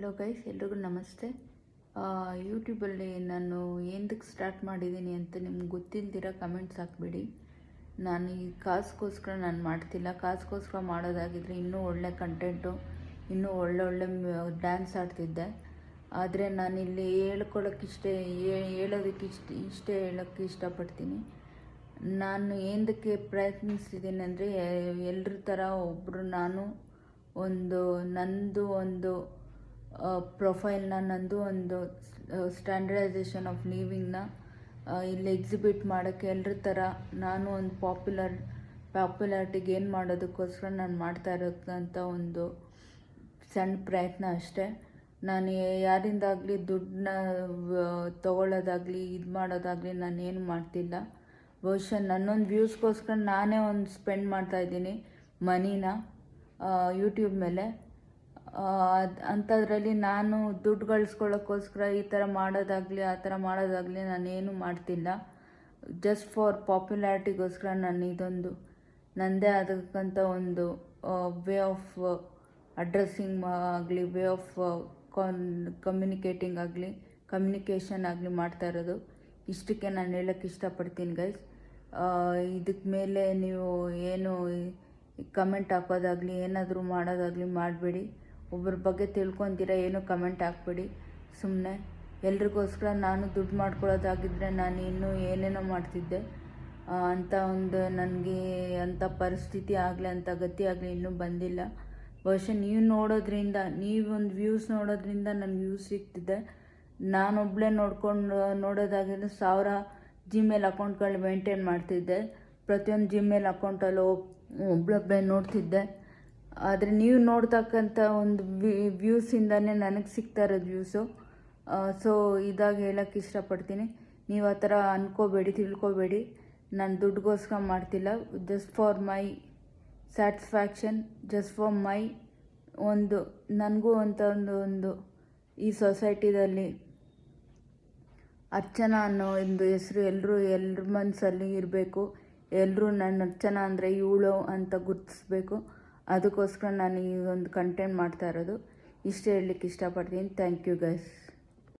Hello guys, ಎಲ್ರಿಗೂ ನಮಸ್ತೆ. ಯೂಟ್ಯೂಬಲ್ಲಿ ನಾನು ಏನಕ್ಕೆ ಸ್ಟಾರ್ಟ್ ಮಾಡಿದ್ದೀನಿ ಅಂತ ನಿಮ್ಗೆ ಗೊತ್ತಿಲ್ದಿರ ಕಮೆಂಟ್ಸ್ ಹಾಕ್ಬಿಡಿ. ನಾನು ಈ ಕಾಸ್ಗೋಸ್ಕರ ನಾನು ಮಾಡ್ತಿಲ್ಲ. ಕಾಸ್ಗೋಸ್ಕರ ಮಾಡೋದಾಗಿದ್ದರೆ ಇನ್ನೂ ಒಳ್ಳೆ ಕಂಟೆಂಟು, ಇನ್ನೂ ಒಳ್ಳೊಳ್ಳೆ ಡ್ಯಾನ್ಸ್ ಆಡ್ತಿದ್ದೆ. ಆದರೆ ನಾನಿಲ್ಲಿ ಹೇಳೋದಕ್ಕೆ ಇಷ್ಟಪಡ್ತೀನಿ. ನಾನು ಏನಕ್ಕೆ ಪ್ರಯತ್ನಿಸ್ತಿದ್ದೀನಿ ಅಂದರೆ ಎಲ್ಲರ ಥರ ಒಬ್ಬರು ನಾನು ನಂದು ಒಂದು ಪ್ರೊಫೈಲ್ನ, ನಂದು ಒಂದು ಸ್ಟ್ಯಾಂಡರ್ಡೈಸೇಷನ್ ಆಫ್ ಲಿವಿಂಗ್ನ ಇಲ್ಲಿ ಎಕ್ಸಿಬಿಟ್ ಮಾಡೋಕ್ಕೆ ಎಲ್ಲರ ಥರ ನಾನು ಒಂದು ಪಾಪ್ಯುಲಾರಿಟಿಗೆ ಏನು ಮಾಡೋದಕ್ಕೋಸ್ಕರ ನಾನು ಮಾಡ್ತಾ ಇರೋದಂಥ ಒಂದು ಸಣ್ಣ ಪ್ರಯತ್ನ ಅಷ್ಟೇ. ನಾನು ಯಾರಿಂದಾಗಲಿ ದುಡ್ಡನ್ನ ತೊಗೊಳ್ಳೋದಾಗಲಿ ಇದು ಮಾಡೋದಾಗಲಿ ನಾನೇನು ಮಾಡ್ತಿಲ್ಲ. ಬಹುಶಃ ನನ್ನೊಂದು ವ್ಯೂಸ್ಗೋಸ್ಕರ ನಾನೇ ಒಂದು ಸ್ಪೆಂಡ್ ಮಾಡ್ತಾಯಿದ್ದೀನಿ ಮನಿನ ಯೂಟ್ಯೂಬ್ ಮೇಲೆ. ಅಂಥದ್ರಲ್ಲಿ ನಾನು ದುಡ್ಡು ಗಳಿಸ್ಕೊಳ್ಳೋಕ್ಕೋಸ್ಕರ ಈ ಥರ ಮಾಡೋದಾಗಲಿ ಆ ಥರ ಮಾಡೋದಾಗಲಿ ನಾನೇನು ಮಾಡ್ತಿಲ್ಲ. ಜಸ್ಟ್ ಫಾರ್ ಪಾಪ್ಯುಲಾರಿಟಿಗೋಸ್ಕರ ನಾನು ಇದೊಂದು ನನ್ನದೇ ಆದಕ್ಕಂಥ ಒಂದು ವೇ ಆಫ್ ಅಡ್ರೆಸ್ಸಿಂಗ್ ಆಗಲಿ, ವೇ ಆಫ್ ಕಮ್ಯುನಿಕೇಷನ್ ಆಗಲಿ ಮಾಡ್ತಾ ಇರೋದು. ಇಷ್ಟಕ್ಕೆ ನಾನು ಹೇಳೋಕ್ಕೆ ಇಷ್ಟಪಡ್ತೀನಿ ಗೈಸ್. ಇದಕ್ಕೆ ಮೇಲೆ ನೀವು ಏನು ಕಮೆಂಟ್ ಹಾಕೋದಾಗಲಿ ಏನಾದರೂ ಮಾಡೋದಾಗಲಿ ಮಾಡಬೇಡಿ. ಒಬ್ಬರ ಬಗ್ಗೆ ತಿಳ್ಕೊತೀರ, ಏನು ಕಮೆಂಟ್ ಹಾಕ್ಬೇಡಿ ಸುಮ್ಮನೆ. ಎಲ್ರಿಗೋಸ್ಕರ ನಾನು ದುಡ್ಡು ಮಾಡ್ಕೊಳ್ಳೋದಾಗಿದ್ದರೆ ನಾನು ಇನ್ನೂ ಏನೇನೋ ಮಾಡ್ತಿದ್ದೆ. ನನಗೆ ಅಂಥ ಪರಿಸ್ಥಿತಿ ಆಗಲಿ, ಅಂಥ ಗತಿ ಆಗಲಿ ಇನ್ನೂ ಬಂದಿಲ್ಲ. ಬಹುಶಃ ನೀವು ನೋಡೋದ್ರಿಂದ, ನೀವೊಂದು ವ್ಯೂಸ್ ನೋಡೋದ್ರಿಂದ ನನಗೆ ವ್ಯೂಸ್ ಸಿಗ್ತಿದೆ. ನಾನೊಬ್ಬಳೇ ನೋಡೋದಾಗಿದ್ರೆ 1000 ಜಿಮೇಲ್ ಅಕೌಂಟ್ಗಳು ಮೇಂಟೈನ್ ಮಾಡ್ತಿದ್ದೆ. ಪ್ರತಿಯೊಂದು ಜಿಮೇಲ್ ಅಕೌಂಟಲ್ಲೂ ಒಬ್ಬಳೊಬ್ಬಳೇ ನೋಡ್ತಿದ್ದೆ. ಆದರೆ ನೀವು ನೋಡ್ತಕ್ಕಂಥ ಒಂದು ವ್ಯೂಸಿಂದನೇ ನನಗೆ ಸಿಗ್ತಾ ಇರೋದು ವ್ಯೂಸು. ಸೊ ಇದಾಗಿ ಹೇಳೋಕ್ಕೆ ಇಷ್ಟಪಡ್ತೀನಿ. ನೀವು ಆ ಥರ ತಿಳ್ಕೊಬೇಡಿ. ನಾನು ದುಡ್ಡುಗೋಸ್ಕರ ಮಾಡ್ತಿಲ್ಲ. Just for my satisfaction, just for my ನನಗೂ ಅಂತ ಒಂದು ಈ ಸೊಸೈಟಿದಲ್ಲಿ ಅರ್ಚನಾ ಅನ್ನೋ ಒಂದು ಹೆಸರು ಎಲ್ಲರ ಮನಸ್ಸಲ್ಲಿ ಇರಬೇಕು. ಎಲ್ಲರೂ ನನ್ನ ಅರ್ಚನಾ ಅಂದರೆ ಇವಳು ಅಂತ ಗುರ್ತಿಸ್ಬೇಕು. ಅದಕ್ಕೋಸ್ಕರ ನಾನು ಈ ಒಂದು ಕಂಟೆಂಟ್ ಮಾಡ್ತಾ ಇರೋದು. ಇಷ್ಟೇ ಹೇಳಲಿಕ್ಕೆ ಇಷ್ಟಪಡ್ತೀನಿ. Thank you guys.